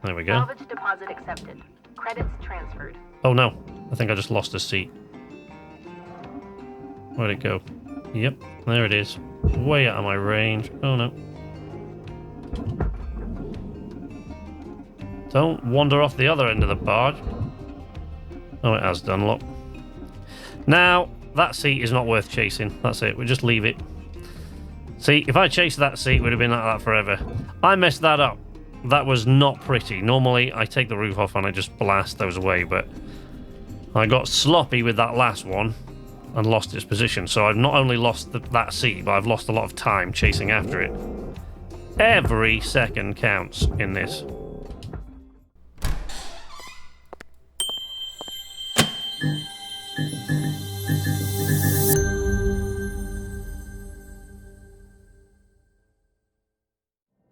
There we go. Salvage deposit accepted. Credits transferred. Oh no, I think I just lost a seat. Where'd it go? Yep, there it is. Way out of my range. Oh no. Don't wander off the other end of the barge. Oh, it has done, look. Now, that seat is not worth chasing. That's it, we'll just leave it. See, if I chased that seat, it would have been like that forever. I messed that up. That was not pretty. Normally, I take the roof off and I just blast those away, but I got sloppy with that last one and lost its position. So I've not only lost that seat, but I've lost a lot of time chasing after it. Every second counts in this.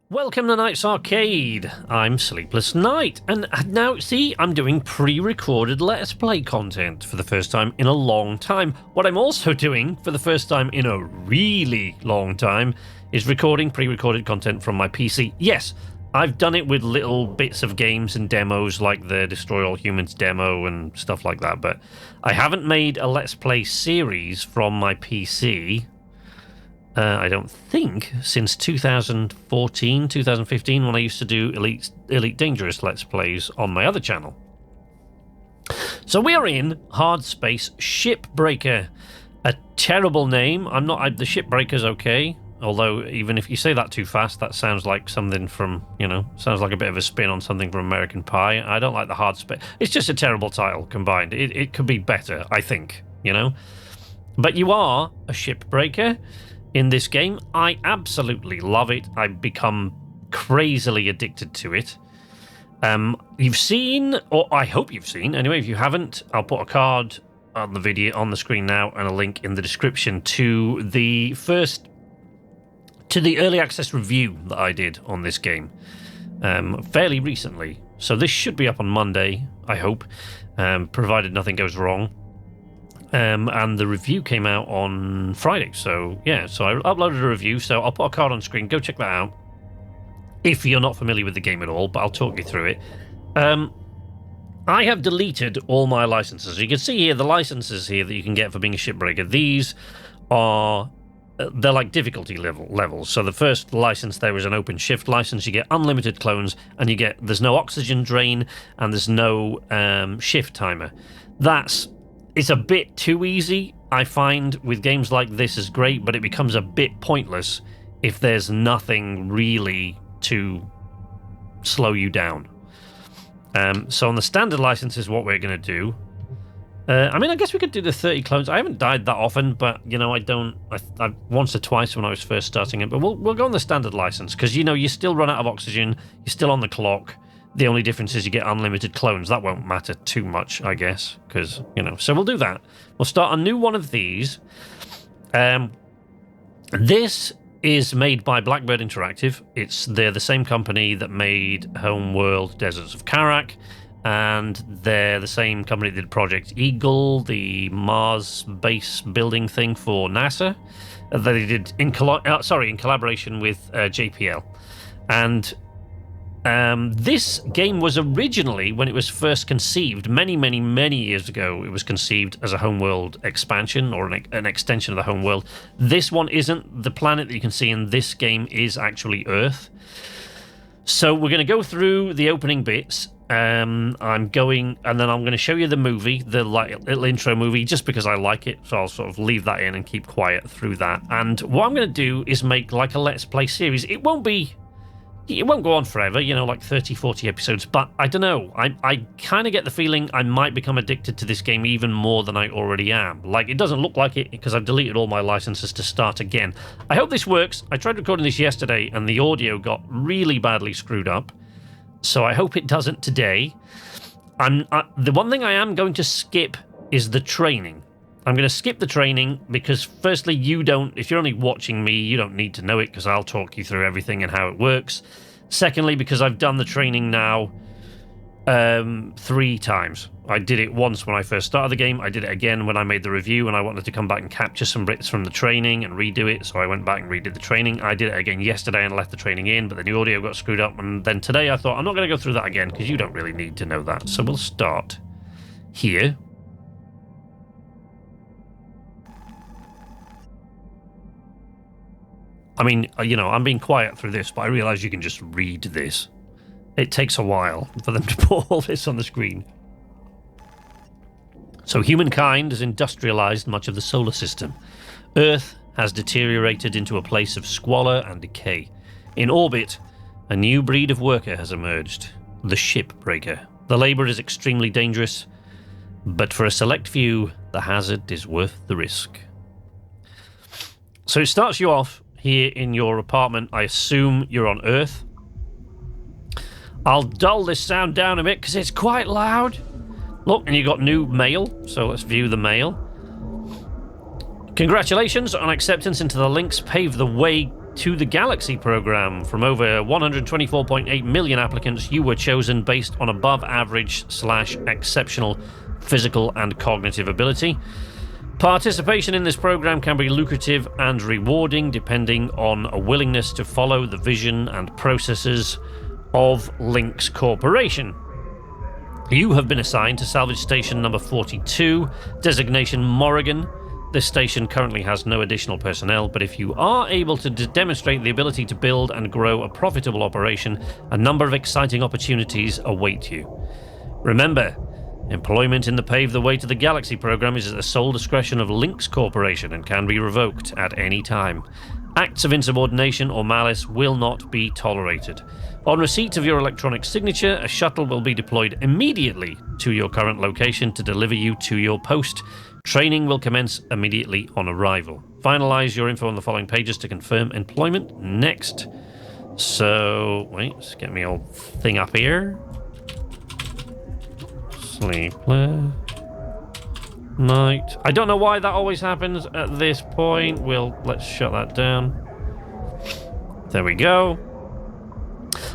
Welcome to Night's Arcade. I'm Sleepless Night, and now, see, I'm doing pre-recorded Let's Play content for the first time in a long time. What I'm also doing for the first time in a really long time is recording pre-recorded content from my PC. Yes, I've done it with little bits of games and demos like the Destroy All Humans demo and stuff like that, but I haven't made a Let's Play series from my PC, I don't think, since 2014, 2015, when I used to do Elite Dangerous Let's Plays on my other channel. So we're in Hardspace Shipbreaker. A terrible name. The Shipbreaker's okay, although even if you say that too fast, that sounds like something from, sounds like a bit of a spin on something from American Pie. I don't like the Hardspace. It's just a terrible title combined. It could be better, I think, But you are a shipbreaker in this game. I absolutely love it. I've become crazily addicted to it. You've seen, or I hope you've seen, anyway, if you haven't, I'll put a card on the video on the screen now and a link in the description to the early access review that I did on this game fairly recently. So this should be up on Monday, I hope, provided nothing goes wrong. And the review came out on Friday, so yeah, so I uploaded a review, so I'll put a card on screen, go check that out, if you're not familiar with the game at all, but I'll talk you through it. I have deleted all my licenses. You can see here, the licenses here that you can get for being a shipbreaker, these are, they're like difficulty levels. So the first license there is an open shift license, you get unlimited clones, and there's no oxygen drain, and there's no shift timer. It's a bit too easy, I find, with games like this is great, but it becomes a bit pointless if there's nothing really to slow you down. So on the standard license is what we're going to do. I guess we could do the 30 clones. I haven't died that often, but, I once or twice when I was first starting it, but we'll go on the standard license, because, you still run out of oxygen, you're still on the clock. The only difference is you get unlimited clones. That won't matter too much, I guess, because, so we'll do that. We'll start a new one of these. This is made by Blackbird Interactive. They're the same company that made Homeworld Deserts of KnArc, and they're the same company that did Project Eagle, the Mars base building thing for NASA, that they did in collaboration with JPL. And this game was originally, when it was first conceived, many, many, many years ago, it was conceived as a Homeworld expansion or an extension of the Homeworld. This one isn't. The planet that you can see in this game is actually Earth. So we're going to go through the opening bits. And then I'm going to show you the movie, the little intro movie, just because I like it. So I'll sort of leave that in and keep quiet through that. And what I'm going to do is make like a Let's Play series. It won't go on forever, like 30, 40 episodes, but I don't know. I kind of get the feeling I might become addicted to this game even more than I already am. Like, it doesn't look like it because I've deleted all my licenses to start again. I hope this works. I tried recording this yesterday and the audio got really badly screwed up, so I hope it doesn't today. The one thing I am going to skip is the training. I'm going to skip the training because, firstly, if you're only watching me, you don't need to know it because I'll talk you through everything and how it works. Secondly, because I've done the training now 3 times. I did it once when I first started the game. I did it again when I made the review and I wanted to come back and capture some bits from the training and redo it, so I went back and redid the training. I did it again yesterday and left the training in, but then the audio got screwed up, and then today I thought I'm not going to go through that again because you don't really need to know that. So we'll start here. I mean, you know, I'm being quiet through this, but I realise you can just read this. It takes a while for them to put all this on the screen. So humankind has industrialised much of the solar system. Earth has deteriorated into a place of squalor and decay. In orbit, a new breed of worker has emerged, the Shipbreaker. The labour is extremely dangerous, but for a select few, the hazard is worth the risk. So it starts you off here in your apartment. I assume you're on Earth. I'll dull this sound down a bit because it's quite loud. Look, and you got new mail, so let's view the mail. Congratulations on acceptance into the Links Pave the Way to the Galaxy program. From over 124.8 million applicants, you were chosen based on above average / exceptional physical and cognitive ability. Participation in this program can be lucrative and rewarding depending on a willingness to follow the vision and processes of Links Corporation. You have been assigned to Salvage Station number 42, designation Morrigan. This station currently has no additional personnel, but if you are able to demonstrate the ability to build and grow a profitable operation, a number of exciting opportunities await you. Remember, employment in the Pave the Way to the Galaxy program is at the sole discretion of Links Corporation and can be revoked at any time. Acts of insubordination or malice will not be tolerated. On receipt of your electronic signature, a shuttle will be deployed immediately to your current location to deliver you to your post. Training will commence immediately on arrival. Finalize your info on the following pages to confirm employment. Next. So, wait, let's get my old thing up here. Sleep night. I don't know why that always happens at this point. Let's shut that down. There we go.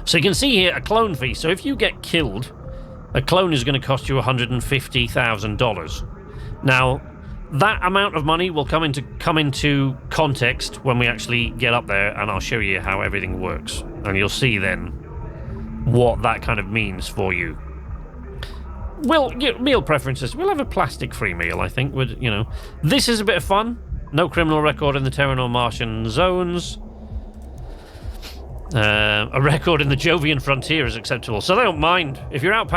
So you can see here a clone fee. So if you get killed, a clone is going to cost you $150,000. Now, that amount of money will come into context when we actually get up there, and I'll show you how everything works. And you'll see then what that kind of means for you. Meal preferences. We'll have a plastic-free meal, I think. This is a bit of fun. No criminal record in the Terran or Martian zones. A record in the Jovian frontier is acceptable, so they don't mind. If you're out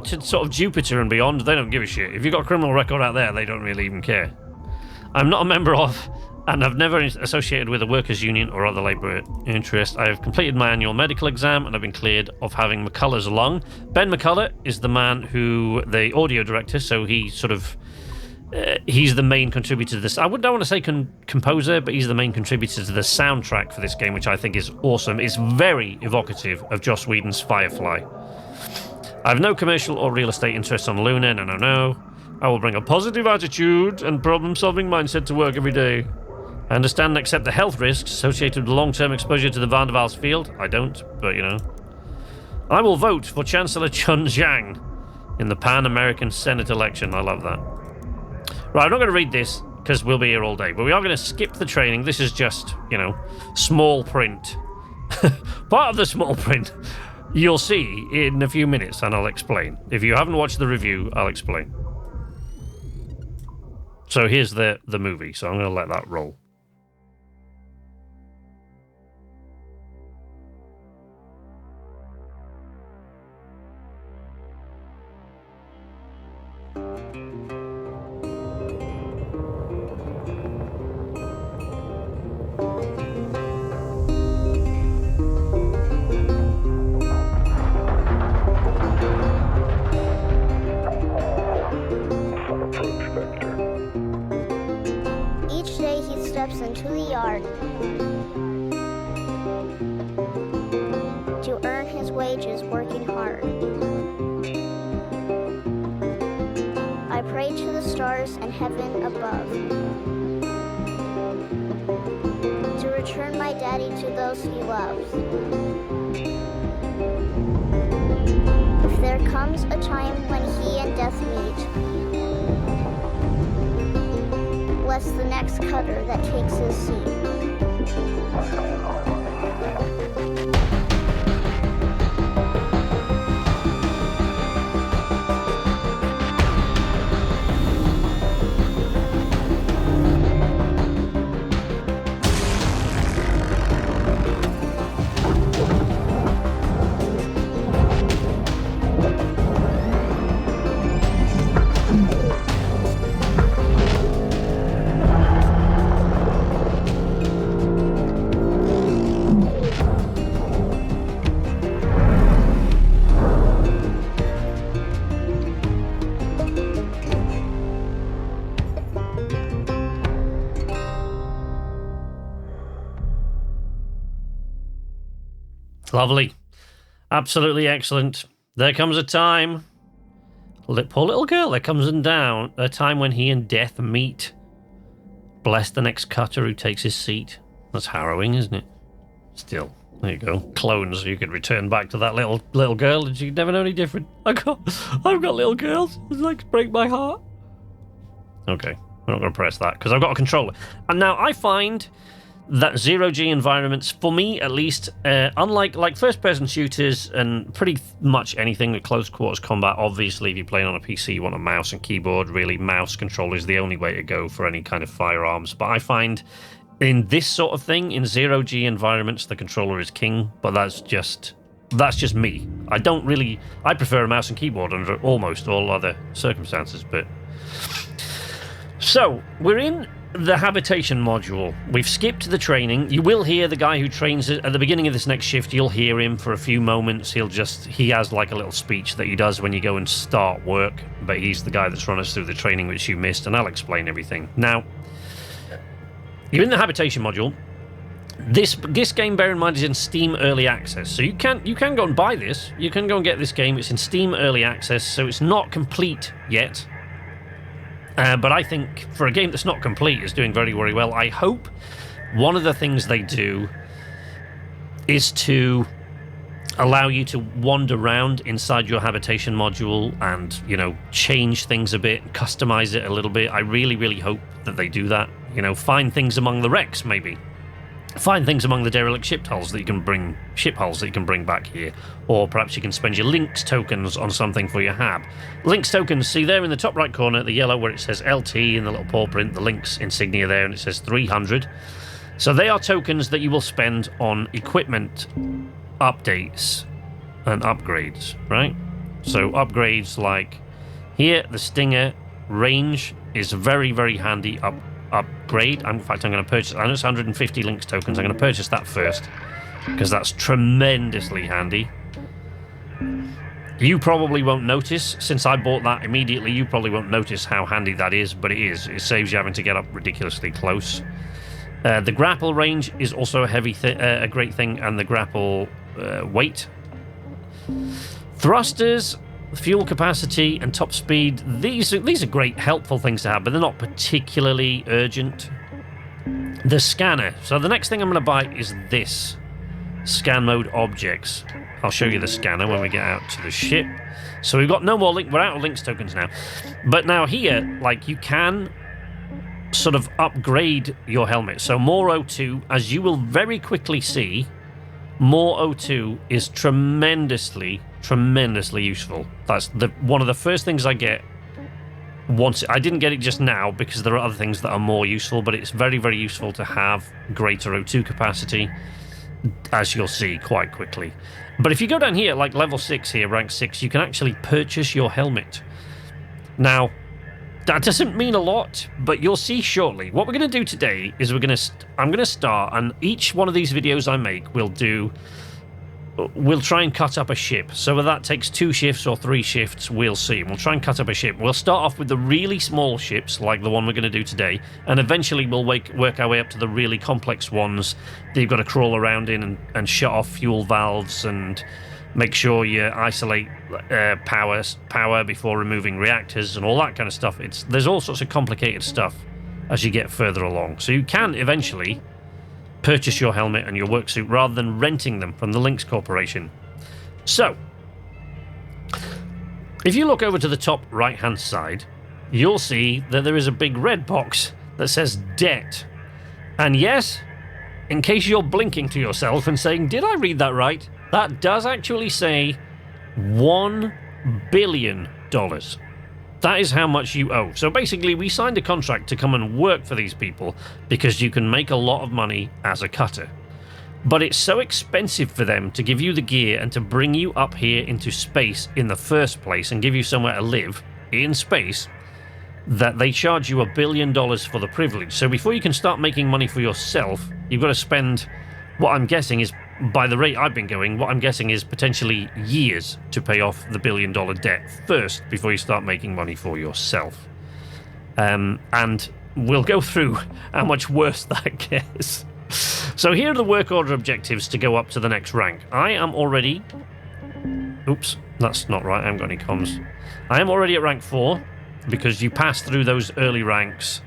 to sort of Jupiter and beyond, they don't give a shit. If you've got a criminal record out there, they don't really even care. I'm not a member of, and I've never associated with a workers' union or other labour interest. I have completed my annual medical exam and I've been cleared of having McCullough's lung. Ben McCullough is the man the audio director, so he sort of he's the main contributor to this. I don't want to say composer, but he's the main contributor to the soundtrack for this game, which I think is awesome. It's very evocative of Joss Whedon's Firefly. I have no commercial or real estate interests on Luna, no. I will bring a positive attitude and problem-solving mindset to work every day. I understand and accept the health risks associated with long-term exposure to the Van der Waals field. I don't, but I will vote for Chancellor Chun Zhang in the Pan-American Senate election. I love that. Right, I'm not going to read this because we'll be here all day, but we are going to skip the training. This is just, small print. Part of the small print you'll see in a few minutes, and I'll explain. If you haven't watched the review, I'll explain. So here's the movie, so I'm going to let that roll. Into the yard to earn his wages working hard. I pray to the stars and heaven above to return my daddy to those he loves. If there There comes a time when he and death meet. Bless the next cutter that takes his seat. Lovely. Absolutely excellent. There comes a time, poor little girl, there comes a time when he and death meet. Bless the next cutter who takes his seat. That's harrowing, isn't it? Still, there you go. Clones, you could return back to that little girl and she'd never know any different. I've got little girls. It's like break my heart. Okay, we're not going to press that because I've got a controller. And now I find that zero-G environments, for me at least, unlike like first-person shooters and pretty much anything with close quarters combat, obviously if you're playing on a PC you want a mouse and keyboard. Really, mouse controller is the only way to go for any kind of firearms. But I find in this sort of thing, in zero-G environments, the controller is king. But that's just me. I prefer a mouse and keyboard under almost all other circumstances. But so we're in the habitation module. We've skipped the training. You will hear the guy who trains at the beginning of this next shift. You'll hear him for a few moments. He has like a little speech that he does when you go and start work, but he's the guy that's run us through the training which you missed, and I'll explain everything. Now, you're in the habitation module. This game, bear in mind, is in Steam Early Access, so you can go and buy this. You can go and get this game. It's in Steam Early Access, so it's not complete yet. But I think for a game that's not complete, it's doing very, very well. I hope one of the things they do is to allow you to wander around inside your habitation module and, change things a bit, customize it a little bit. I really, really hope that they do that. Find things among the wrecks, maybe. Find things among the derelict ship hulls that you can bring back here, or perhaps you can spend your links tokens on something for your hab. Links tokens, see there in the top right corner, the yellow where it says LT in the little paw print, the links insignia there, and it says 300. So they are tokens that you will spend on equipment updates and upgrades, right? So upgrades like here, the Stinger range is very, very handy upgrade. In fact, I'm going to purchase, I know it's 150 links tokens, I'm going to purchase that first because that's tremendously handy. You probably won't notice, since I bought that immediately, you probably won't notice how handy that is, but it is. It saves you having to get up ridiculously close. The grapple range is also a great thing, and the grapple weight. Thrusters, fuel capacity, and top speed, these are great, helpful things to have, but they're not particularly urgent. The scanner. So the next thing I'm going to buy is this. Scan mode objects. I'll show you the scanner when we get out to the ship. So we've got no more we're out of links tokens now. But now here, you can sort of upgrade your helmet. So more O2, as you will very quickly see, more O2 is tremendously useful. That's one of the first things I get. I didn't get it just now because there are other things that are more useful, but it's very, very useful to have greater O2 capacity, as you'll see quite quickly. But if you go down here, like level 6 here, rank 6, you can actually purchase your helmet. Now, that doesn't mean a lot, but you'll see shortly. What we're going to do today is I'm going to start, and each one of these videos I make we'll try and cut up a ship. So whether that takes 2 shifts or 3 shifts, we'll see. We'll try and cut up a ship. We'll start off with the really small ships, like the one we're going to do today, and eventually we'll work our way up to the really complex ones that you've got to crawl around in and shut off fuel valves and make sure you isolate power before removing reactors and all that kind of stuff. There's all sorts of complicated stuff as you get further along. So you can eventually purchase your helmet and your work suit rather than renting them from the Lynx Corporation. So, If you look over to the top right-hand side, you'll see that there is a big red box that says debt. And yes, in case you're blinking to yourself and saying, did I read that right? That does actually say $1 billion. That is how much you owe. So basically, we signed a contract to come and work for these people because you can make a lot of money as a cutter. But it's so expensive for them to give you the gear and to bring you up here into space in the first place and give you somewhere to live in space that they charge you $1 billion for the privilege. So before you can start making money for yourself, you've got to spend, what I'm guessing is, by the rate I've been going, what I'm guessing is potentially years to pay off the $1 billion debt first before you start making money for yourself. And we'll go through how much worse that gets. So here are the work order objectives to go up to the next rank. I am already... Oops, that's not right, I haven't got any comms. I am already at rank 4, because you pass through those early ranks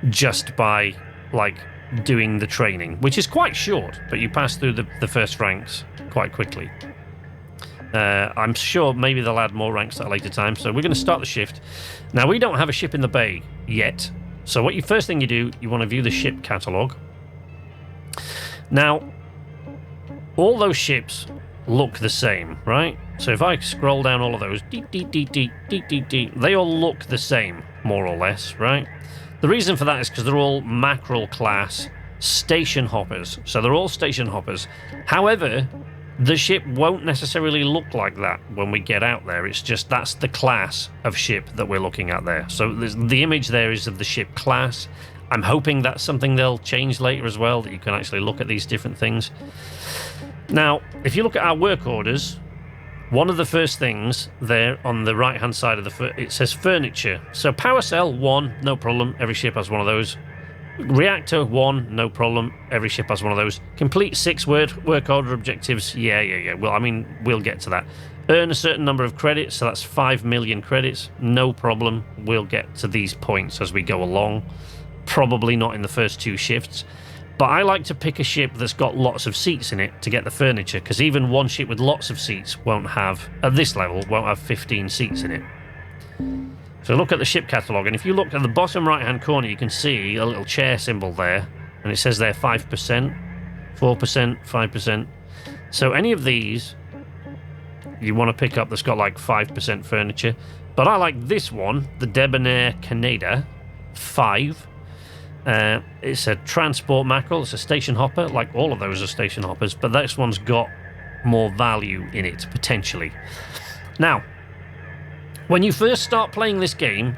just by, like, doing the training, which is quite short, but you pass through the first ranks quite quickly. I'm sure maybe they'll add more ranks at a later time, so we're going to start the shift. Now, we don't have a ship in the bay yet, so what first thing you do, you want to view the ship catalogue. Now, all those ships look the same, right? So if I scroll down all of those, they all look the same, more or less, right? The reason for that is because they're all mackerel class station hoppers. So they're all station hoppers. However, the ship won't necessarily look like that when we get out there. It's just that's the class of ship that we're looking at there. So the image there is of the ship class. I'm hoping that's something they'll change later as well, that you can actually look at these different things. Now, if you look at our work orders, one of the first things there on the right-hand side of it says furniture. So power cell, 1, no problem. Every ship has one of those. Reactor, 1, no problem. Every ship has one of those. Complete 6 work order objectives. Yeah. Well, I mean, we'll get to that. Earn a certain number of credits, so that's 5 million credits. No problem. We'll get to these points as we go along. Probably not in the first 2 shifts. But I like to pick a ship that's got lots of seats in it to get the furniture, because even one ship with lots of seats won't have, at this level, won't have 15 seats in it. So look at the ship catalogue, and if you look at the bottom right-hand corner, you can see a little chair symbol there, and it says there 5%, 4%, 5%. So any of these you want to pick up that's got like 5% furniture. But I like this one, the Debonair Canada, 5. It's a transport mackerel, it's a station hopper, like all of those are station hoppers, but this one's got more value in it, potentially. Now, when you first start playing this game,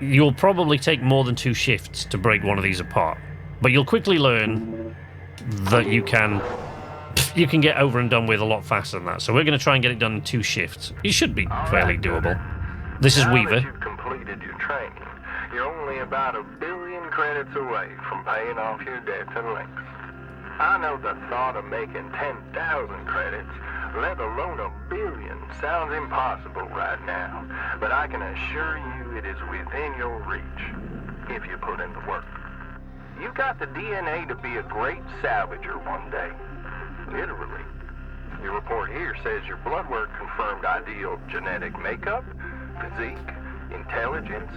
you'll probably take more than 2 shifts to break one of these apart, but you'll quickly learn that you can get over and done with a lot faster than that. So we're going to try and get it done in 2 shifts. It should be fairly doable. This is Weaver. You've completed your training. You're only about 1 billion credits away from paying off your debts and links. I know the thought of making 10,000 credits, let alone 1 billion, sounds impossible right now, but I can assure you it is within your reach if you put in the work. You've got the DNA to be a great salvager one day, literally. Your report here says your blood work confirmed ideal genetic makeup, physique, intelligence,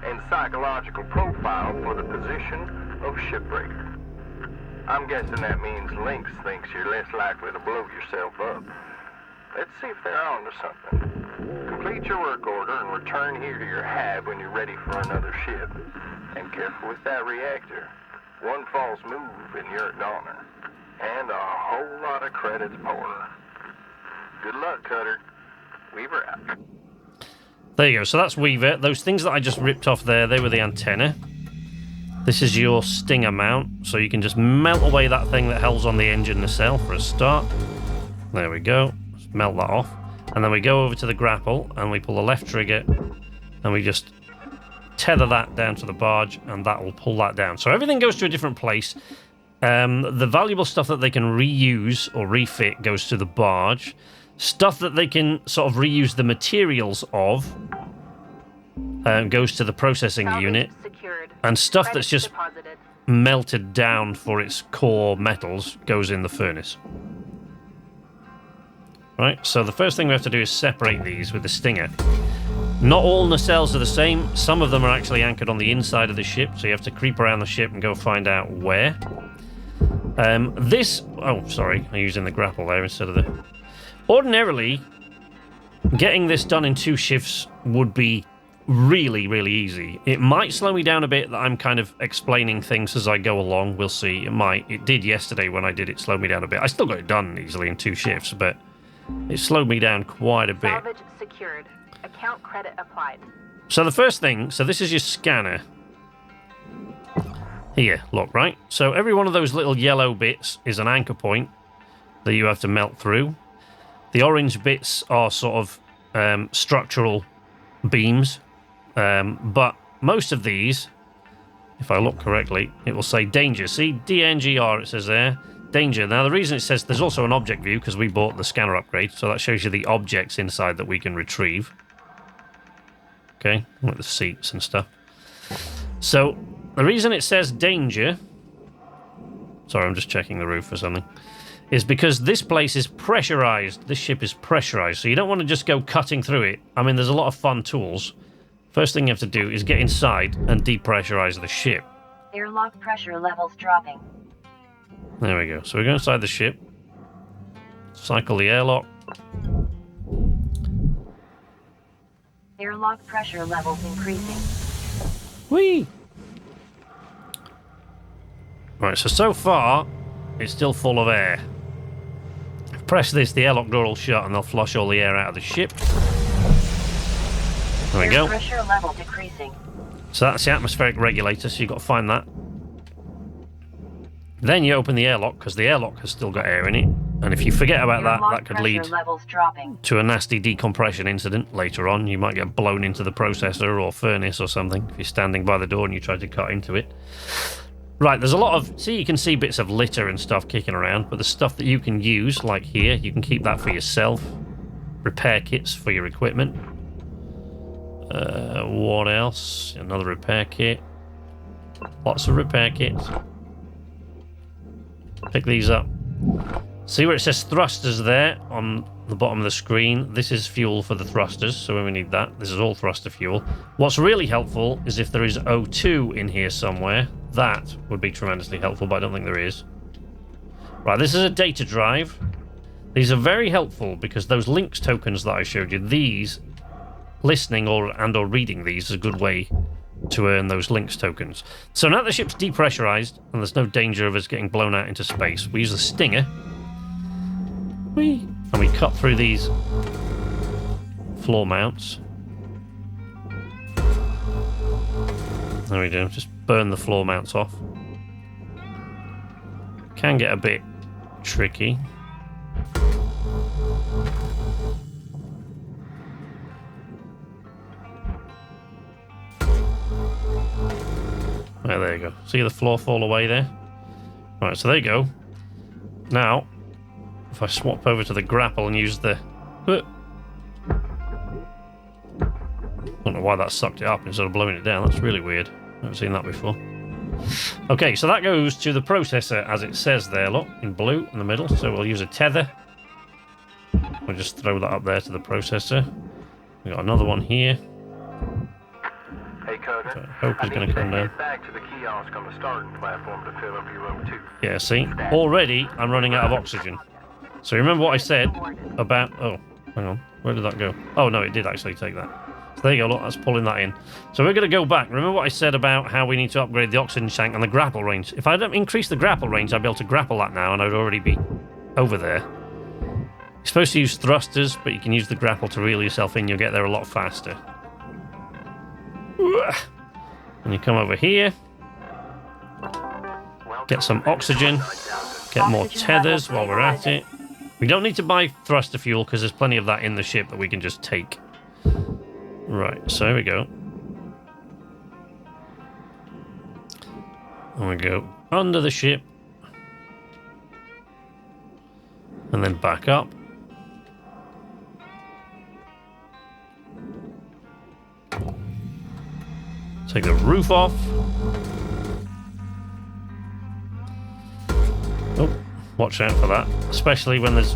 and psychological profile for the position of shipbreaker. I'm guessing that means Lynx thinks you're less likely to blow yourself up. Let's see if they're on to something. Complete your work order and return here to your hive when you're ready for another ship. And careful with that reactor. One false move and you're a goner. And a whole lot of credits more. Good luck, Cutter. Weaver out. There you go, so that's Weaver. Those things that I just ripped off there, they were the antenna. This is your stinger mount, so you can just melt away that thing that holds on the engine nacelle for a start. There we go, just melt that off. And then we go over to the grapple, and we pull the left trigger, and we just tether that down to the barge, and that will pull that down. So everything goes to a different place. The valuable stuff that they can reuse or refit goes to the barge. Stuff that they can sort of reuse the materials of goes to the processing unit. Secured. And stuff that's Credits just deposited. melted down for its core metals goes in the furnace. Right, so the first thing we have to do is separate these with the stinger. Not all nacelles are the same. Some of them are actually anchored on the inside of the ship, so you have to creep around the ship and go find out where. Oh, sorry, I'm using the grapple there instead of the... Ordinarily, getting this done in 2 shifts would be really, really easy. It might slow me down a bit that I'm kind of explaining things as I go along. We'll see. It might. It did yesterday when I did it, slow me down a bit. I still got it done easily in 2 shifts, but it slowed me down quite a bit. Salvage secured. Account credit applied. So the first thing, so this is your scanner. Here, look, right? So every one of those little yellow bits is an anchor point that you have to melt through. The orange bits are sort of structural beams. But most of these, if I look correctly, it will say danger. See, DNGR, it says there. Danger. Now, the reason it says there's also an object view, because we bought the scanner upgrade, so that shows you the objects inside that we can retrieve. Okay, like the seats and stuff. So, the reason it says danger... Sorry, I'm just checking the roof or something. Is because this place is pressurized. This ship is pressurized, so you don't want to just go cutting through it. I mean, there's a lot of fun tools. First thing you have to do is get inside and depressurize the ship. Airlock pressure levels dropping. There we go. So we go inside the ship. Cycle the airlock. Airlock pressure levels increasing. Whee! Right, so far, it's still full of air. Press this, the airlock door will shut and they'll flush all the air out of the ship. There we go. Pressure level decreasing. So that's the atmospheric regulator, so you've got to find that. Then you open the airlock, because the airlock has still got air in it. And if you forget about that, that could lead to a nasty decompression incident later on. You might get blown into the processor or furnace or something if you're standing by the door and you try to cut into it. Right, there's a lot of... See, you can see bits of litter and stuff kicking around, but the stuff that you can use, like here, you can keep that for yourself. Repair kits for your equipment. What else? Another repair kit. Lots of repair kits. Pick these up. See where it says thrusters there on the bottom of the screen? This is fuel for the thrusters, so when we need that, this is all thruster fuel. What's really helpful is if there is O2 in here somewhere. That would be tremendously helpful, but I don't think there is. Right, this is a data drive. These are very helpful because those links tokens that I showed you, these, listening or reading these is a good way to earn those links tokens. So now the ship's depressurized and there's no danger of us getting blown out into space. We use the stinger. Whee! And we cut through these floor mounts. There we go. Just burn the floor mounts off. Can get a bit tricky. Right, there you go. See the floor fall away there? Right, so there you go. Now, if I swap over to the grapple and use the... Don't know why that sucked it up instead of blowing it down. That's really weird. Never seen that before. Okay, so that goes to the processor as it says there, look, in blue in the middle. So we'll use a tether. We'll just throw that up there to the processor. We've got another one here. Hey, Coder. So I hope he's going to come down. Back to the kiosk on the starting platform to fill up your O2. Yeah, see? Already, I'm running out of oxygen. So remember what I said about... Oh, hang on. Where did that go? Oh, no, it did actually take that. So there you go, look, that's pulling that in. So we're going to go back. Remember what I said about how we need to upgrade the oxygen tank and the grapple range? If I don't increase the grapple range, I'd be able to grapple that now, and I'd already be over there. You're supposed to use thrusters, but you can use the grapple to reel yourself in. You'll get there a lot faster. And you come over here. Get some oxygen. Get more tethers while we're at it. We don't need to buy thruster fuel because there's plenty of that in the ship that we can just take. Right, so here we go. And we go under the ship. And then back up. Take the roof off. Oh, watch out for that. Especially when there's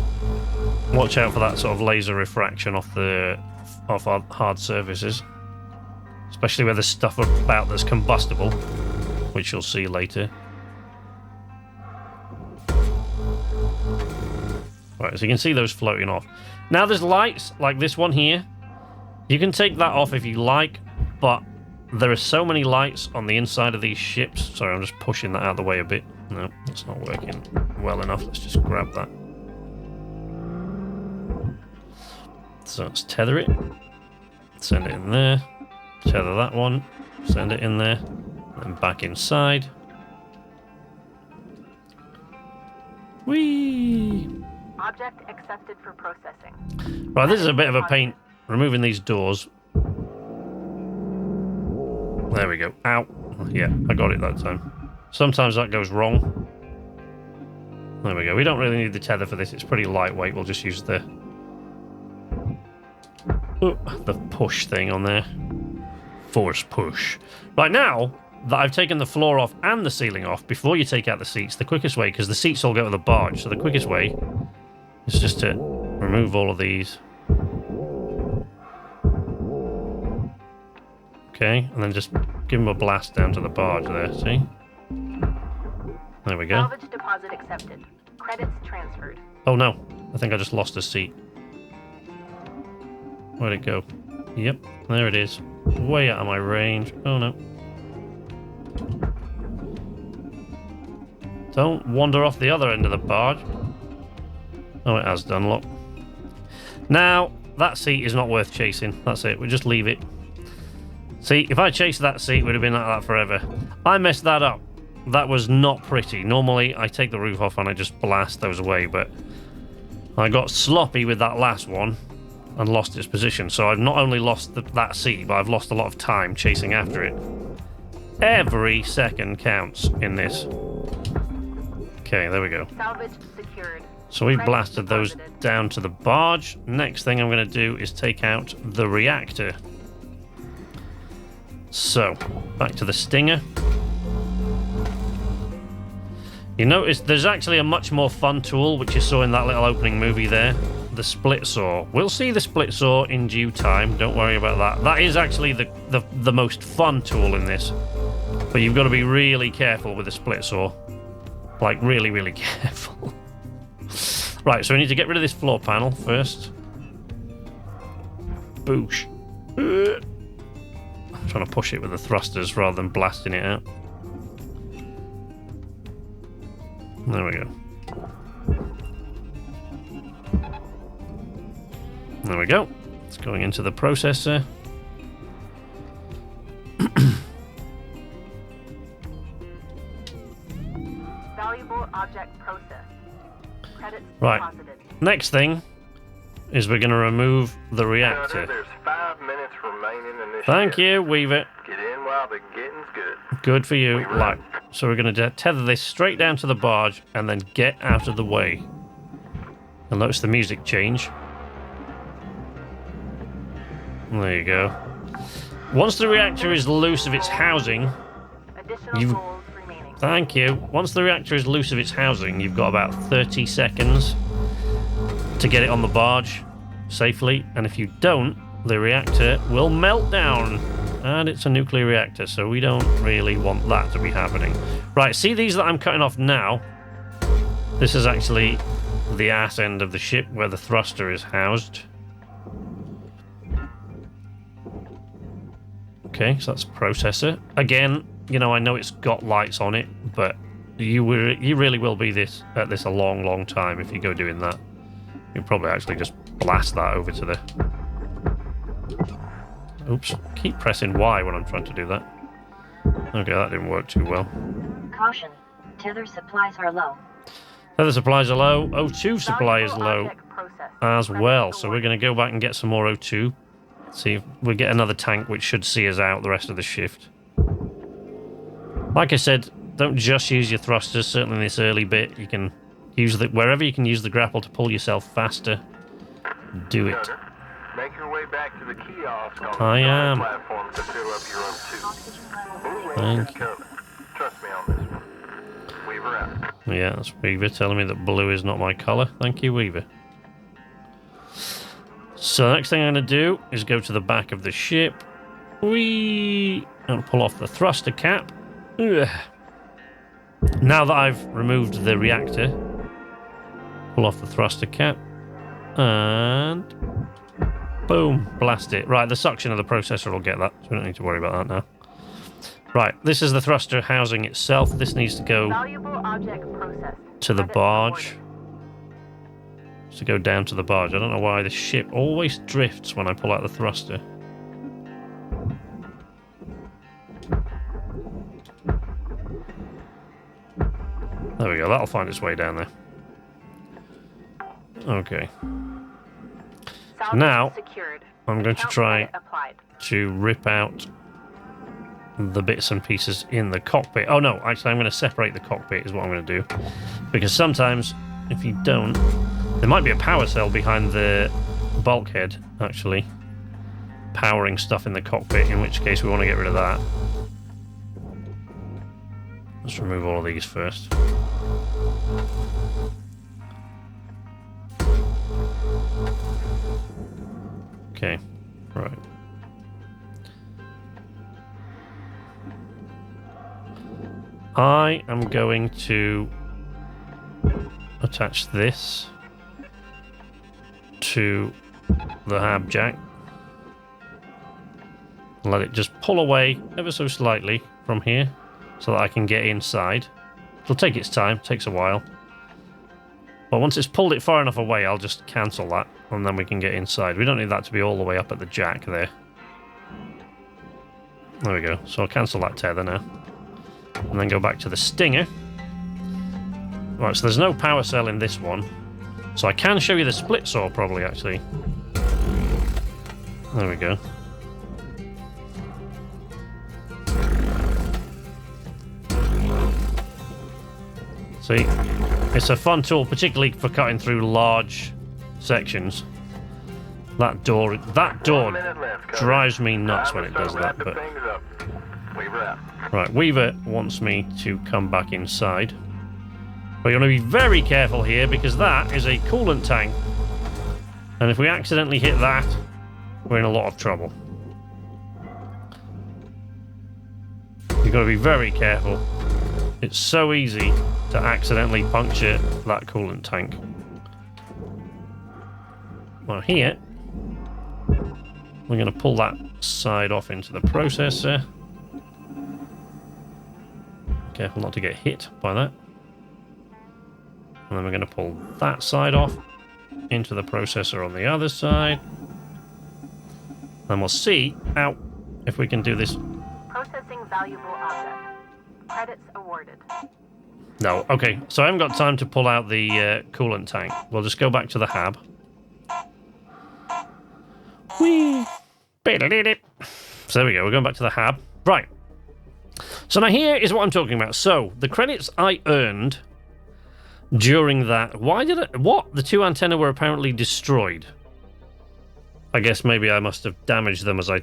Watch out for that sort of laser refraction off our hard surfaces. Especially where there's stuff about that's combustible, which you'll see later. Right, so you can see those floating off. Now there's lights, like this one here. You can take that off if you like, but there are so many lights on the inside of these ships. Sorry, I'm just pushing that out of the way a bit. No, that's not working well enough. Let's just grab that. So let's tether it. Send it in there. Tether that one. Send it in there. And back inside. Whee! Object accepted for processing. Right, this is a bit of a pain. Removing these doors. There we go. Ow. Yeah, I got it that time. Sometimes that goes wrong. There we go. We don't really need the tether for this. It's pretty lightweight. We'll just use the push thing on there. Force push. Right, now that I've taken the floor off and the ceiling off, before you take out the seats, the quickest way, because the seats all go to the barge, so the quickest way is just to remove all of these. Okay, and then just give them a blast down to the barge there, see? There we go. Salvage deposit accepted. Credits transferred. Oh no, I think I just lost a seat. Where'd it go? Yep, there it is. Way out of my range. Oh no. Don't wander off the other end of the barge. Oh, it has done, look. Now, that seat is not worth chasing. That's it, we'll just leave it. See, if I chased that seat, it would have been like that forever. I messed that up. That was not pretty. Normally, I take the roof off and I just blast those away, but I got sloppy with that last one and lost its position. So I've not only lost that seat, but I've lost a lot of time chasing after it. Every second counts in this. Okay, there we go. Salvage secured. So we blasted those down to the barge. Next thing I'm going to do is take out the reactor. So, back to the Stinger. You notice there's actually a much more fun tool, which you saw in that little opening movie there. The split saw. We'll see the split saw in due time. Don't worry about that. That is actually the most fun tool in this. But you've got to be really careful with the split saw. Like, really, really careful. Right, so we need to get rid of this floor panel first. Boosh. I'm trying to push it with the thrusters rather than blasting it out. There we go. There we go. It's going into the processor. Valuable object processed. Credits Right. deposited. Next thing is we're going to remove the reactor. There's 5 minutes remaining in this Thank shift. you, Weaver. Get in while the getting's good. Good for you. Right. So we're going to tether this straight down to the barge and then get out of the way. You'll notice the music change. There you go. Once the reactor is loose of its housing, Additional goals remaining. thank you. Once the reactor is loose of its housing, you've got about 30 seconds to get it on the barge safely. And if you don't, the reactor will melt down. And it's a nuclear reactor, so we don't really want that to be happening. Right, see these that I'm cutting off now? This is actually the ass end of the ship where the thruster is housed. Okay, so that's processor. Again, you know, I know it's got lights on it, but you really will be at this a long, long time if you go doing that. You'll probably actually just blast that over to the... Oops, keep pressing Y when I'm trying to do that. Okay, that didn't work too well. Caution. Tether supplies are low. Tether supplies are low. O2 supply is low Object processed. as well. So we're going to go back and get some more O2. See if we get another tank, which should see us out the rest of the shift. Like I said, don't just use your thrusters. Certainly in this early bit, you can use wherever you can use the grapple to pull yourself faster. Do it. Make your way back to the kiosk on the I am. platform to fill up your O2. Thank you. Coming. Trust me on this one. Weaver out. Yeah, that's Weaver telling me that blue is not my colour. Thank you, Weaver. So next thing I'm going to do is go to the back of the ship. And pull off the thruster cap. Ugh. Now that I've removed the reactor, pull off the thruster cap. And boom, blast it. Right, the suction of the processor will get that, so we don't need to worry about that now. Right, this is the thruster housing itself. This needs to go to the barge. To go down to the barge. I don't know why the ship always drifts when I pull out the thruster. There we go, that'll find its way down there. Okay. Now, I'm going to try to rip out the bits and pieces in the cockpit. Oh no, actually I'm going to separate the cockpit is what I'm going to do. Because sometimes, if you don't... There might be a power cell behind the bulkhead, actually. Powering stuff in the cockpit, in which case we want to get rid of that. Let's remove all of these first. Okay, right. I am going to attach this to the hab jack. Let it just pull away ever so slightly from here so that I can get inside. It'll take its time, takes a while. But once it's pulled it far enough away, I'll just cancel that and then we can get inside. We don't need that to be all the way up at the jack there. There we go. So I'll cancel that tether now. And then go back to the Stinger. Right, so there's no power cell in this one. So I can show you the split saw probably, actually. There we go. See? It's a fun tool, particularly for cutting through large sections. That door drives me nuts when it does that. But right, Weaver wants me to come back inside. But you're going to be very careful here because that is a coolant tank. And if we accidentally hit that, we're in a lot of trouble. You've got to be very careful. It's so easy to accidentally puncture that coolant tank. Well, here, we're going to pull that side off into the processor. Careful not to get hit by that. And then we're going to pull that side off into the processor on the other side. And we'll see out if we can do this. Processing valuable object. Credits awarded. No, okay. So I haven't got time to pull out the coolant tank. We'll just go back to the hab. Whee! So there we go. We're going back to the hab. Right. So now here is what I'm talking about. So the credits I earned during that. Why did it? What? The two antennae were apparently destroyed. I guess maybe I must have damaged them as I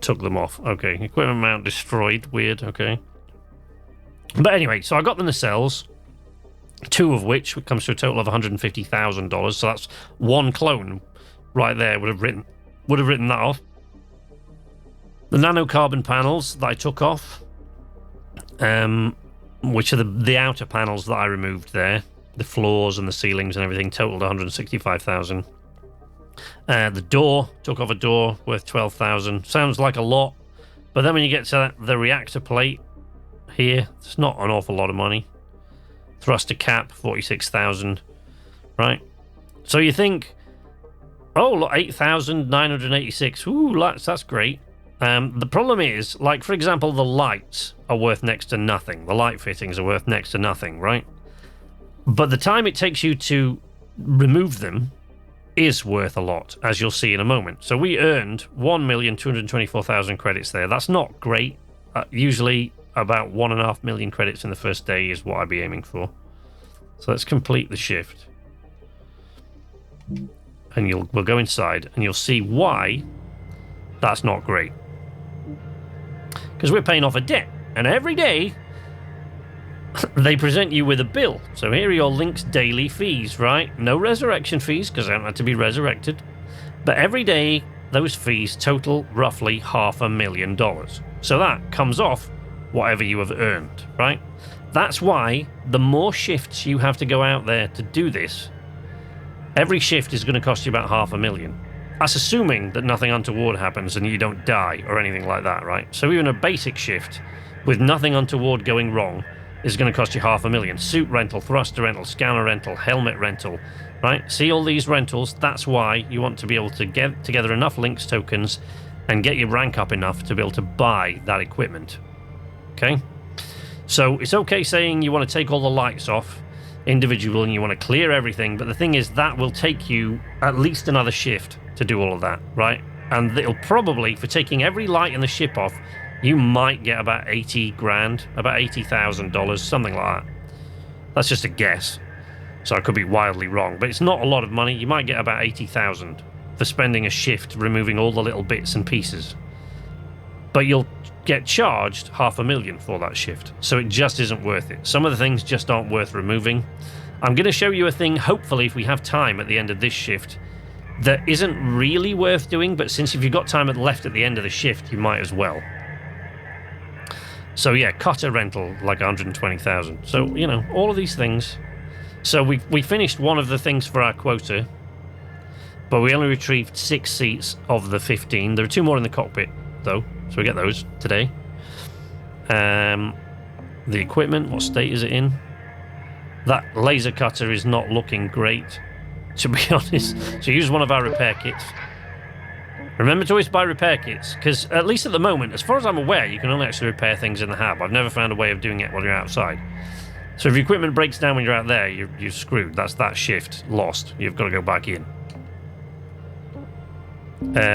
took them off. Okay, equipment mount destroyed. Weird. Okay. But anyway, so I got the nacelles, two of which comes to a total of $150,000. So that's one clone right there. Would have written that off. The nanocarbon panels that I took off, which are the outer panels that I removed there, the floors and the ceilings and everything, totaled $165,000. The door, took off a door worth $12,000. Sounds like a lot, but then when you get to the reactor plate here, it's not an awful lot of money. Thruster cap, $46,000, right? So you think, oh, look, $8,986. Ooh, that's great. The problem is, like, for example, the lights are worth next to nothing. The light fittings are worth next to nothing, right? But the time it takes you to remove them is worth a lot, as you'll see in a moment. So we earned 1,224,000 credits there. That's not great. Usually about 1.5 million credits in the first day is what I'd be aiming for. So let's complete the shift. And we'll go inside and you'll see why that's not great. Because we're paying off a debt, and every day they present you with a bill. So here are your Link's daily fees, right? No resurrection fees, because I don't have to be resurrected. But every day, those fees total roughly $500,000. So that comes off whatever you have earned, right? That's why the more shifts you have to go out there to do this, every shift is going to cost you about $500,000. That's assuming that nothing untoward happens and you don't die or anything like that, right? So even a basic shift with nothing untoward going wrong is going to cost you $500,000. Suit rental, thruster rental, scanner rental, helmet rental, right? See all these rentals? That's why you want to be able to get together enough links tokens and get your rank up enough to be able to buy that equipment. Okay? So it's okay saying you want to take all the lights off individual and you want to clear everything, but the thing is that will take you at least another shift to do all of that, right? And it'll probably, for taking every light in the ship off, you might get about 80 grand, about $80,000, something like that. That's just a guess, so I could be wildly wrong, but it's not a lot of money. You might get about 80,000 for spending a shift removing all the little bits and pieces, but you'll get charged $500,000 for that shift, so it just isn't worth it. Some of the things just aren't worth removing. I'm going to show you a thing, hopefully if we have time at the end of this shift, that isn't really worth doing, but since if you've got time left at the end of the shift, you might as well. So yeah, cutter rental, like 120,000. So, you know, all of these things. So we finished one of the things for our quota, but we only retrieved 6 seats of the 15. There are 2 more in the cockpit, though, so we get those today. The equipment, what state is it in? That laser cutter is not looking great, to be honest. So use one of our repair kits. Remember to always buy repair kits, because at least at the moment, as far as I'm aware, you can only actually repair things in the hab. I've never found a way of doing it while you're outside. So if your equipment breaks down when you're out there, you're screwed. That's that shift lost. You've got to go back in.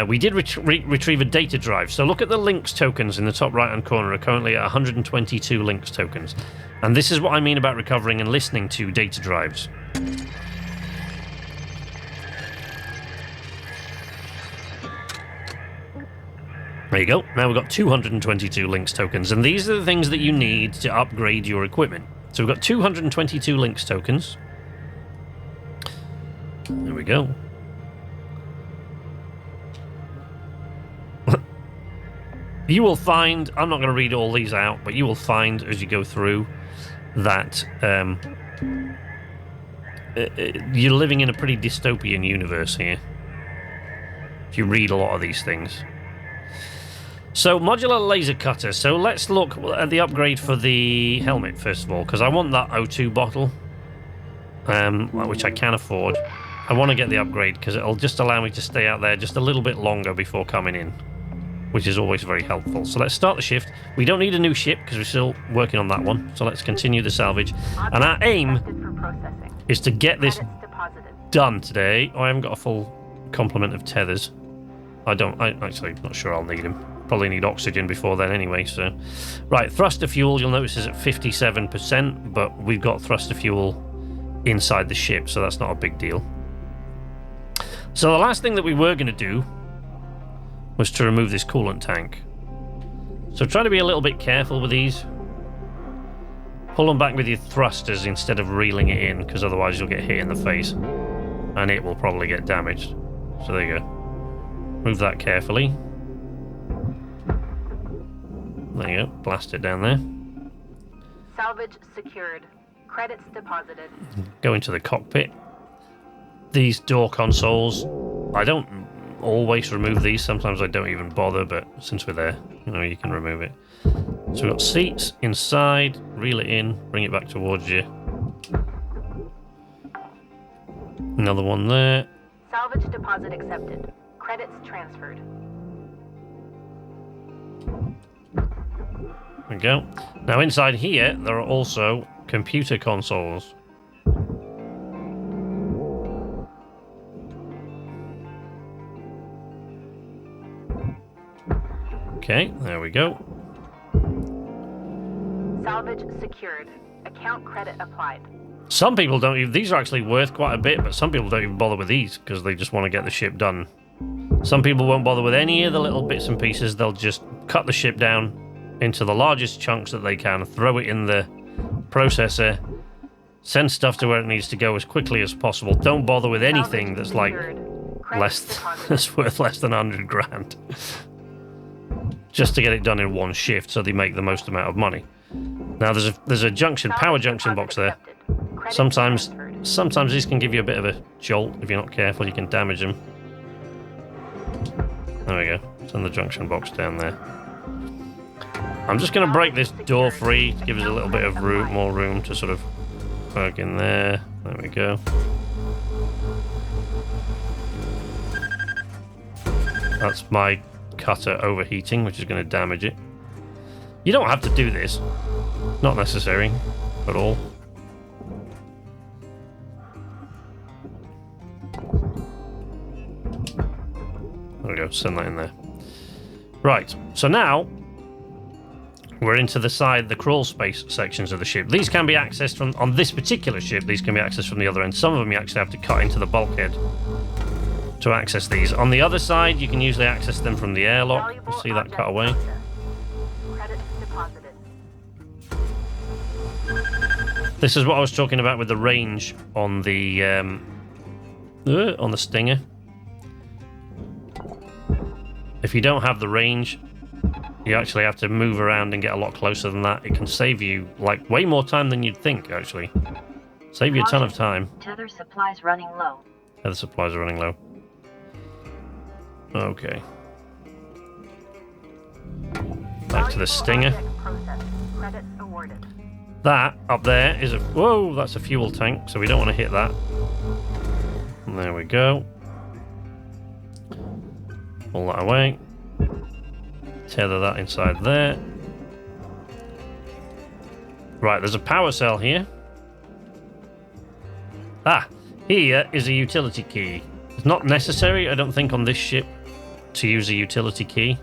We did retrieve a data drive. So look at the links tokens in the top right-hand corner are currently at 122 links tokens. And this is what I mean about recovering and listening to data drives. There you go. Now we've got 222 links tokens, and these are the things that you need to upgrade your equipment. So we've got 222 links tokens. There we go. You will find, I'm not going to read all these out, but you will find as you go through that you're living in a pretty dystopian universe here, if you read a lot of these things. So, modular laser cutter. So let's look at the upgrade for the helmet first of all, because I want that O2 bottle, which I can afford. I want to get the upgrade because it'll just allow me to stay out there just a little bit longer before coming in, which is always very helpful. So let's start the shift. We don't need a new ship because we're still working on that one. So let's continue the salvage. And our aim is to get this done today. Oh, I haven't got a full complement of tethers. I'm actually not sure I'll need him. Probably need oxygen before then anyway, so... Right, thruster fuel, you'll notice, is at 57%, but we've got thruster fuel inside the ship, so that's not a big deal. So the last thing that we were going to do was to remove this coolant tank. So try to be a little bit careful with these. Pull them back with your thrusters instead of reeling it in, because otherwise you'll get hit in the face. And it will probably get damaged. So there you go. Move that carefully. There you go, blast it down there. Salvage secured. Credits deposited. Go into the cockpit. These door consoles, I don't always remove these. Sometimes I don't even bother, but since we're there, you know, you can remove it. So we've got seats inside, reel it in, bring it back towards you. Another one there. Salvage deposit accepted. Credits transferred. There we go. Now inside here, there are also computer consoles. Okay, there we go. Salvage secured. Account credit applied. Some people don't even... These are actually worth quite a bit, but some people don't even bother with these because they just want to get the ship done. Some people won't bother with any of the little bits and pieces. They'll just cut the ship down into the largest chunks that they can, throw it in the processor, send stuff to where it needs to go as quickly as possible. Don't bother with anything that's like it's worth less than 100 grand. Just to get it done in one shift, so they make the most amount of money. Now there's a power junction box there. Sometimes these can give you a bit of a jolt if you're not careful. You can damage them. There we go. Send the junction box down there. I'm just going to break this door free to give us a little bit of more room to sort of plug in there. There we go. That's my cutter overheating, which is going to damage it. You don't have to do this. Not necessary at all. There we go, send that in there. Right, so now we're into the crawl space sections of the ship. These can be accessed from, on this particular ship, these can be accessed from the other end. Some of them you actually have to cut into the bulkhead to access these. On the other side, you can usually access them from the airlock. You see that cut away. This is what I was talking about with the range on the Stinger. If you don't have the range, you actually have to move around and get a lot closer than that. It can save you like way more time than you'd think, actually. Save you a ton of time. Tether supplies running low. Tether supplies are running low. Okay. Back to the Stinger. Credits awarded. That up there is whoa, that's a fuel tank, so we don't want to hit that. And there we go. Pull that away. Tether that inside there. Right, there's a power cell here. Ah, here is a utility key. It's not necessary, I don't think, on this ship to use a utility key.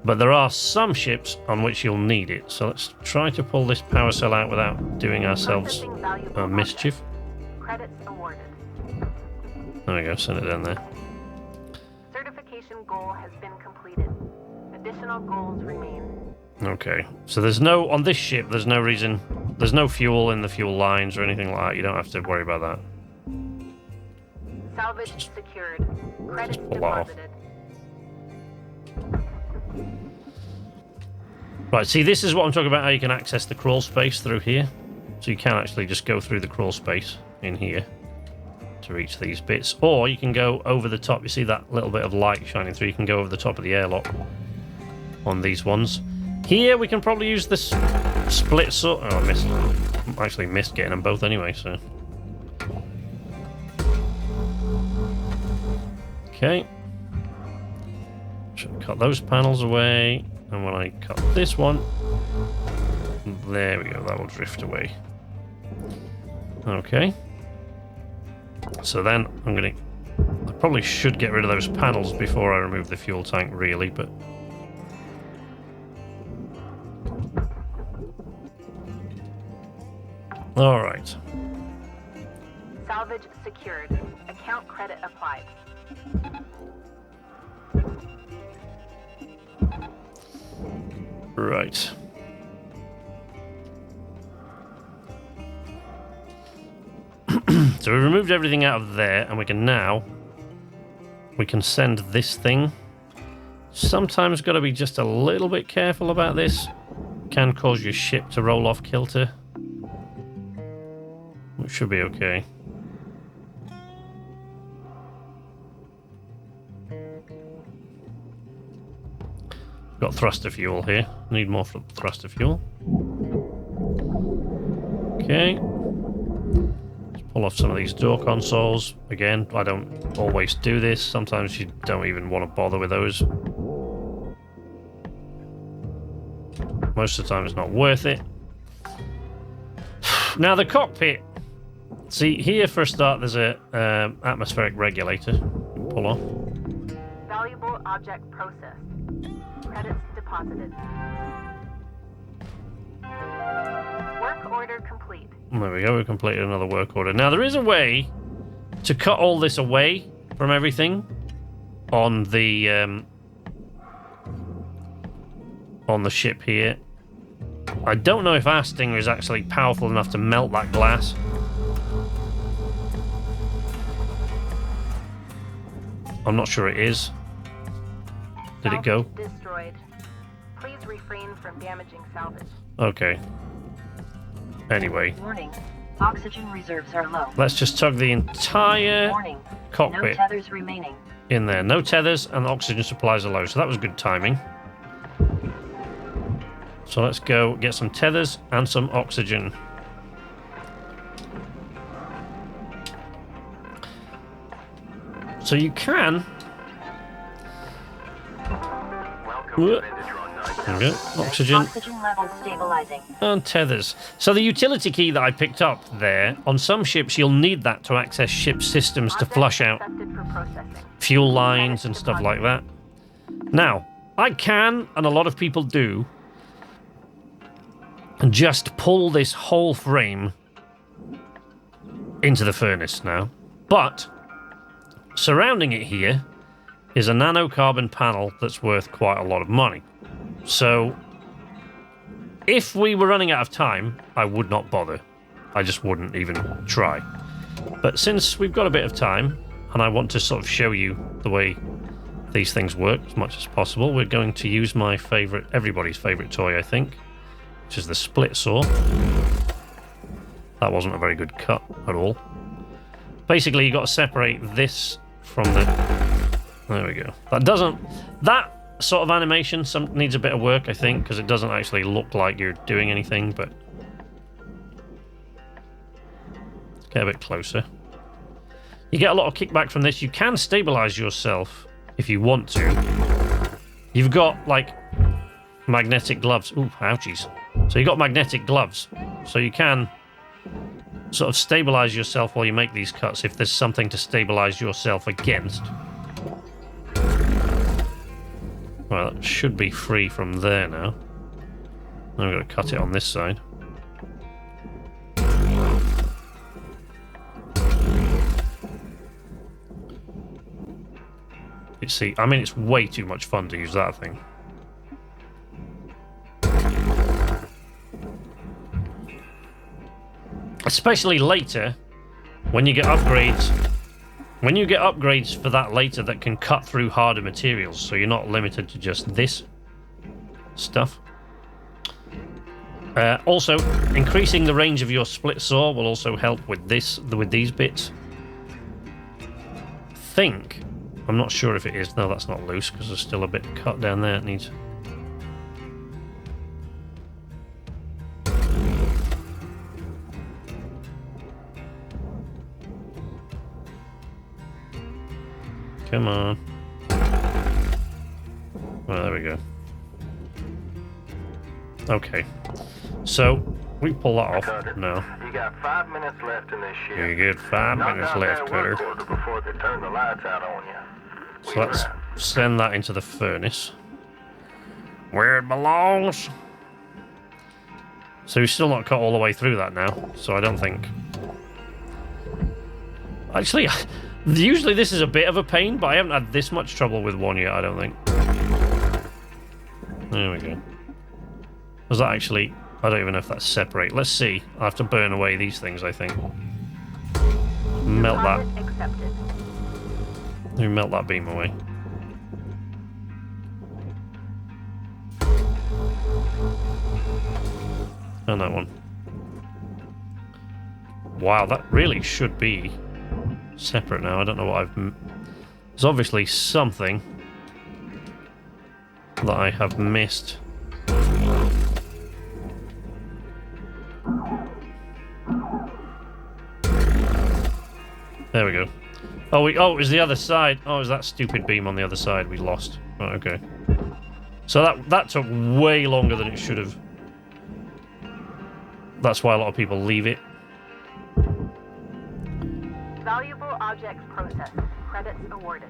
But there are some ships on which you'll need it. So let's try to pull this power cell out without doing ourselves mischief. Credits awarded. There we go, send it down there. Certification goal has been completed. Additional goals remain. Okay, so there's no, on this ship, there's no reason, there's no fuel in the fuel lines or anything like that. You don't have to worry about that. Salvage secured. Credits pull that off. deposited. Right, see, this is what I'm talking about, how you can access the crawl space through here. So you can actually just go through the crawl space in here to reach these bits. Or you can go over the top. You see that little bit of light shining through? You can go over the top of the airlock on these ones. Here we can probably use this split sort. Oh, I actually missed getting them both anyway, so. Okay. Should cut those panels away. And when I cut this one, there we go, that will drift away. Okay. So then I probably should get rid of those panels before I remove the fuel tank, really, but... Alright. Salvage secured. Account credit applied. Right. So we removed everything out of there, and we can send this thing. Sometimes got to be just a little bit careful about this. Can cause your ship to roll off kilter. Which should be okay. Got thruster fuel here. Need more thruster fuel. Okay. Let's pull off some of these door consoles. Again, I don't always do this. Sometimes you don't even want to bother with those. Most of the time it's not worth it. Now the cockpit. See, here for a start there's a atmospheric regulator. Pull off. Valuable object processed. Credits deposited. Work order complete. There we go, we completed another work order. Now there is a way to cut all this away from everything on the ship here. I don't know if our Stinger is actually powerful enough to melt that glass. I'm not sure it is. Did it go? Salvage destroyed. Please refrain from damaging salvage. Okay. Anyway, Warning. Oxygen reserves are low. let's just tug the entire Warning. No cockpit tethers remaining. in there. No tethers and oxygen supplies are low, so that was good timing. So let's go get some tethers and some oxygen. So you can... Welcome to There we go. Oxygen Oxygen levels stabilizing. and tethers. So the utility key that I picked up there, on some ships you'll need that to access ship systems to Object flush out accepted for processing. fuel lines and stuff like that. Now, I can, and a lot of people do, just pull this whole frame into the furnace now. But surrounding it here is a nanocarbon panel that's worth quite a lot of money. So if we were running out of time, I would not bother. I just wouldn't even try. But since we've got a bit of time, and I want to sort of show you the way these things work as much as possible, we're going to use my favorite, everybody's favorite toy, I think, which is the split saw. That wasn't a very good cut at all. Basically, you got to separate this from the... There we go. That sort of animation needs a bit of work, I think, because it doesn't actually look like you're doing anything, but... Let's get a bit closer. You get a lot of kickback from this. You can stabilize yourself if you want to. You've got, like, magnetic gloves. Ooh, ouchies. So you've got magnetic gloves. So you can sort of stabilize yourself while you make these cuts if there's something to stabilize yourself against. Well, that should be free from there now. Now we've got to cut it on this side. You see, I mean, it's way too much fun to use that thing. Especially later, when you get upgrades. When you get upgrades for that later that can cut through harder materials, so you're not limited to just this stuff. Also, increasing the range of your split saw will also help with these bits. I'm not sure if it is. No, that's not loose because there's still a bit cut down there. It needs. Come on. Well, there we go. Okay. So, we pull that off Cutter, now. You got 5 minutes left in this ship. You get 5 Knock minutes out left, that Cutter. work order before they turn the lights out on you. So let's send that into the furnace. Where it belongs. So we've still not cut all the way through that now, so I don't think... Actually, usually this is a bit of a pain, but I haven't had this much trouble with one yet, I don't think. There we go. Was that actually... I don't even know if that's separate. Let's see. I have to burn away these things, I think. Melt that. Deposit accepted. Let me melt that beam away. And that one. Wow, that really should be separate now. I don't know what I've... There's obviously something that I have missed. There we go. Oh, it was the other side. Oh, it was that stupid beam on the other side we lost. Oh, okay. So that took way longer than it should have. That's why a lot of people leave it. Valuable objects processed. Credits awarded.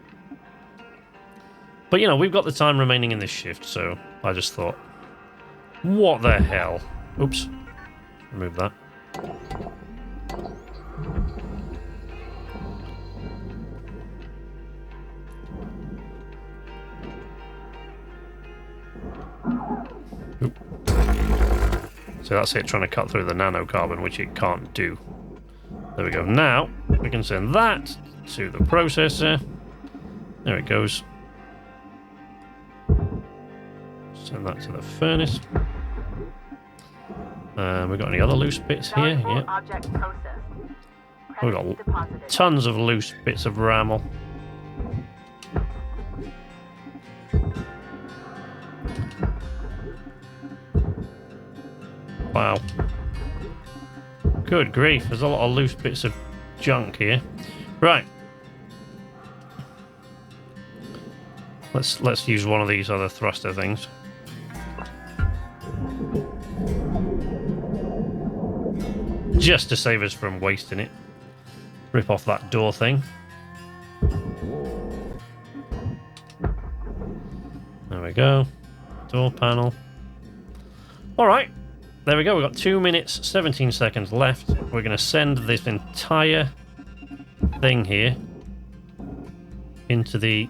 But, you know, we've got the time remaining in this shift, so I just thought, what the hell? Oops. Remove that. Oop. So that's it, trying to cut through the nanocarbon, which it can't do. There we go. Now, we can send that to the processor. There it goes. Send that to the furnace. We got any other loose bits here? Valuable Yeah. object processed. We Credits got deposited. tons of loose bits of rammel. Wow. Good grief, there's a lot of loose bits of junk here. Right. Let's use one of these other thruster things. Just to save us from wasting it. Rip off that door thing. There we go. Door panel. Alright. There we go. We've got 2 minutes, 17 seconds left. We're going to send this entire thing here into the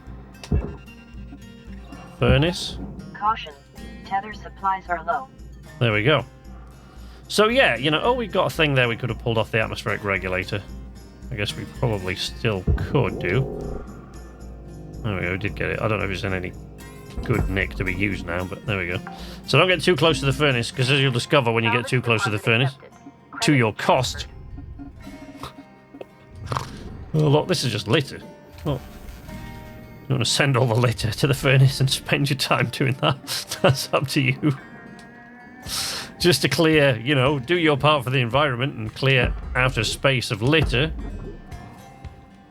furnace. Caution. Tether supplies are low. There we go. So yeah, you know, oh, we got a thing there we could have pulled off the atmospheric regulator. I guess we probably still could do. There we go, we did get it. I don't know if it's in any good nick to be used now, but there we go. So don't get too close to the furnace, because as you'll discover when you get too close to the furnace, to your cost... Oh, look, this is just litter. Oh. You want to send all the litter to the furnace and spend your time doing that? That's up to you. Just to clear, you know, do your part for the environment and clear outer space of litter.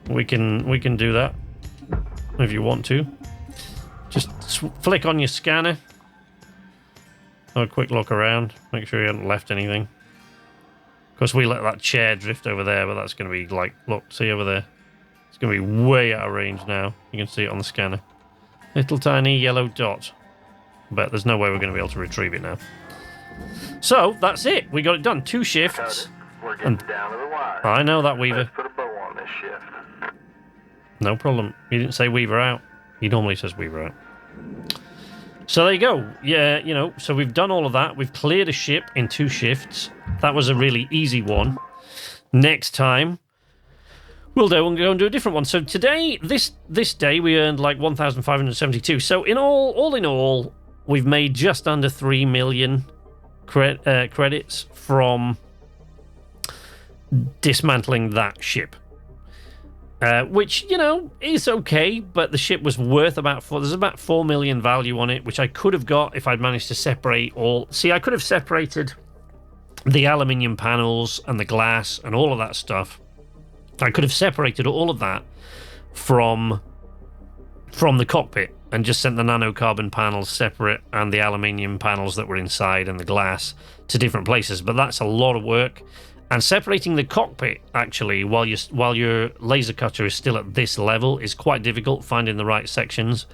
We can do that if you want to. Just flick on your scanner. Have a quick look around. Make sure you haven't left anything. Of course, we let that chair drift over there, but that's going to be like, look, see over there. It's going to be way out of range now. You can see it on the scanner. Little tiny yellow dot. But there's no way we're going to be able to retrieve it now. So, that's it. We got it done. 2 shifts. We're getting down to the wire. I know that, Weaver. Let's put a bow on this shift. No problem. He didn't say Weaver out. He normally says Weaver out. So there you go. Yeah, you know, so we've done all of that. We've cleared a ship in 2 shifts. That was a really easy one. Next time, we'll go and do a different one. So today, this day, we earned like 1,572. So all in all, we've made just under 3 million credits from dismantling that ship. Which, you know, is okay, but the ship was worth there's about 4 million value on it, which I could have got if I'd managed to separate all... See, I could have separated the aluminium panels and the glass and all of that stuff. I could have separated all of that from the cockpit and just sent the nanocarbon panels separate and the aluminium panels that were inside and the glass to different places, but that's a lot of work. And separating the cockpit, actually, while your laser cutter is still at this level, is quite difficult, finding the right sections.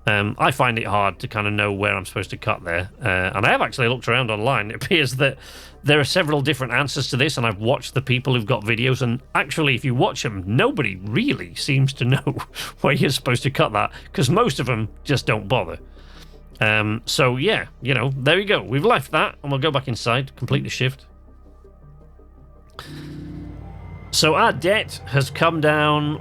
I find it hard to kind of know where I'm supposed to cut there. And I have actually looked around online. It appears that there are several different answers to this, and I've watched the people who've got videos, and actually, if you watch them, nobody really seems to know where you're supposed to cut that, because most of them just don't bother. So, yeah, you know, there we go. We've left that, and we'll go back inside, complete the shift. So our debt has come down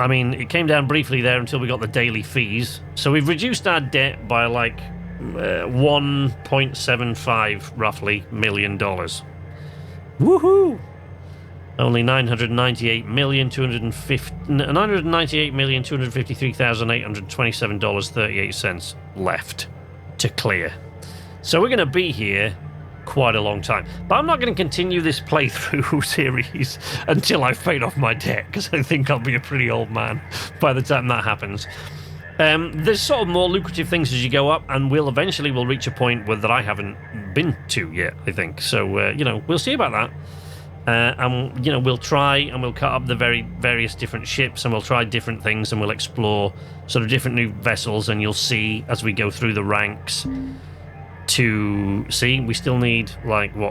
it came down briefly there until we got the daily fees. So we've reduced our debt by 1.75 roughly $1 million. Woohoo! Only $998,253,827.38 left to clear. So we're going to be here quite a long time. But I'm not going to continue this playthrough series until I've paid off my debt, because I think I'll be a pretty old man by the time that happens. There's sort of more lucrative things as you go up, and we'll reach a point that I haven't been to yet, I think. So, you know, we'll see about that. And, you know, we'll try and we'll cut up the various different ships, and we'll try different things, and we'll explore sort of different new vessels, and you'll see as we go through the ranks to see, we still need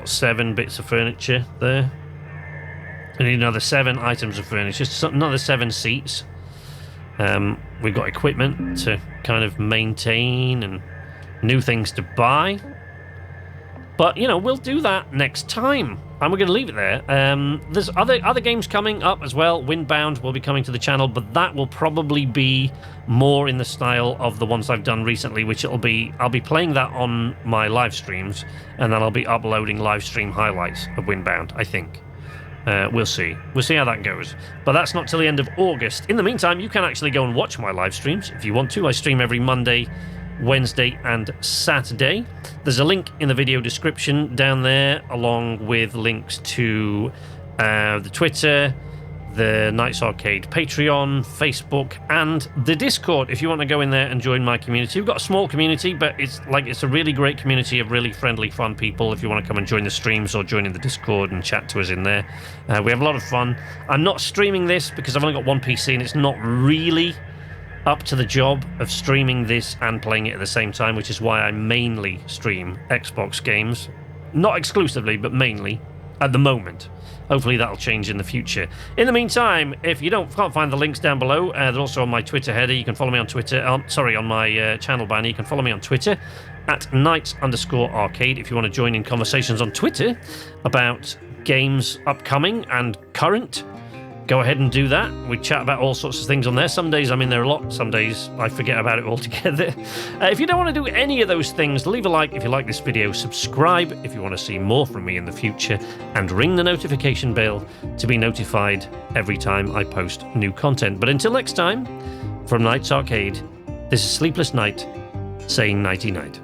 7 bits of furniture there. We need another 7 items of furniture, another 7 seats. We've got equipment to kind of maintain and new things to buy. But, you know, we'll do that next time. And we're going to leave it there. There's other games coming up as well. Windbound will be coming to the channel, but that will probably be more in the style of the ones I've done recently, which I'll be playing that on my live streams, and then I'll be uploading live stream highlights of Windbound, I think. We'll see. We'll see how that goes. But that's not till the end of August. In the meantime, you can actually go and watch my live streams if you want to. I stream every Monday, Wednesday and Saturday. There's a link in the video description down there, along with links to the Twitter, the Knights Arcade Patreon, Facebook, and the Discord if you want to go in there and join my community. We've got a small community, but it's a really great community of really friendly, fun people if you want to come and join the streams or join in the Discord and chat to us in there. We have a lot of fun. I'm not streaming this because I've only got one PC and it's not really up to the job of streaming this and playing it at the same time, which is why I mainly stream Xbox games. Not exclusively, but mainly at the moment. Hopefully that'll change in the future. In the meantime, if you can't find the links down below, they're also on my Twitter header. You can follow me on Twitter. On my channel banner. You can follow me on Twitter at Knights_Arcade if you want to join in conversations on Twitter about games upcoming and current. Go ahead and do that. We chat about all sorts of things on there. Some days I'm in there a lot. Some days I forget about it altogether. If you don't want to do any of those things, leave a like if you like this video. Subscribe if you want to see more from me in the future. And ring the notification bell to be notified every time I post new content. But until next time, from Knights Arcade, this is Sleepless Night saying nighty-night.